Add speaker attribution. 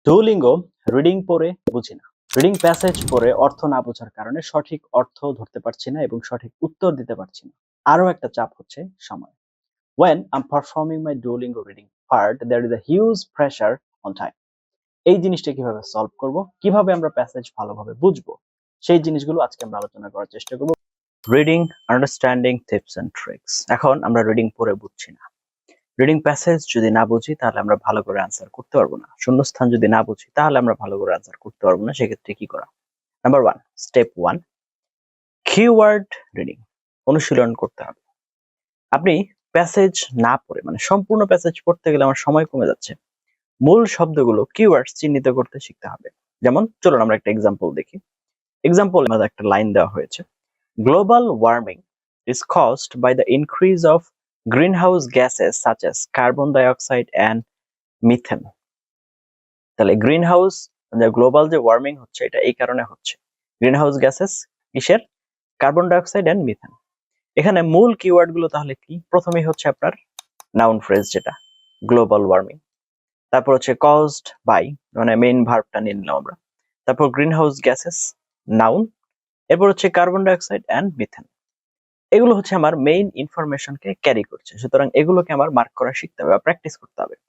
Speaker 1: Duolingo reading পড়ে বুঝি না। রিডিং প্যাসেজ পড়ে অর্থ না বোঝার কারণে সঠিক অর্থ ধরতে পারছি না এবং সঠিক উত্তর দিতে পারছি না। আরো একটা চাপ হচ্ছে সময়। When I'm performing my Duolingo reading part, there is a huge pressure on time. এই জিনিসটা কিভাবে সলভ করব, কিভাবে আমরা প্যাসেজ ভালোভাবে বুঝবো, সেই জিনিসগুলো আজকে আমরা আলোচনা করার চেষ্টা করব। Reading, understanding, tips and tricks. এখন আমরা রিডিং পড়ে বুঝছি না। রিডিং প্যাসেজ যদি না বুঝি তাহলে আমরা ভালো করে আনসার করতে পারবো না। শূন্যস্থান যদি না বুঝি তাহলে আমরা ভালো করে আনসার করতে পারবো না। সেক্ষেত্রে কি করা? নাম্বার 1, স্টেপ 1, কিওয়ার্ড রিডিং অনুশীলন করতে হবে। আপনি প্যাসেজ না পড়ে মানে সম্পূর্ণ প্যাসেজ পড়তে গেলে আমার সময় কমে যাচ্ছে। মূল শব্দগুলো কিওয়ার্ডস চিহ্নিত করতে শিখতে হবে। যেমন চলুন আমরা একটা এক্সাম্পল দেখি। এক্সাম্পল আমাদের একটা লাইন দেওয়া হয়েছে। Global warming is caused by the increase of greenhouse gases such as carbon dioxide and methane. তাহলে গ্রিনহাউস গ্লোবাল যে ওয়ার্মিং হচ্ছে এটা এই কারণে হচ্ছে। গ্রিনহাউস গ্যাসেস কিসের? Carbon dioxide and methane. এখানে মূল কিওয়ার্ড গুলো তাহলে কি? প্রথমেই হচ্ছে আপনার নাউন ফ্রেজ যেটা গ্লোবাল ওয়ার্মিং, তারপর হচ্ছে কজড বাই মানে মেইন ভার্বটা নিয়ে নিলাম আমরা, তারপর গ্রিনহাউস গ্যাসেস নাউন, এরপর হচ্ছে কার্বন ডাইঅক্সাইড এন্ড মিথেন। এগুলো হচ্ছে আমার মেইন ইনফরমেশনকে ক্যারি করছে, সুতরাং এগুলোকে আমার মার্ক করা শিখতে হবে বা প্র্যাকটিস করতে হবে।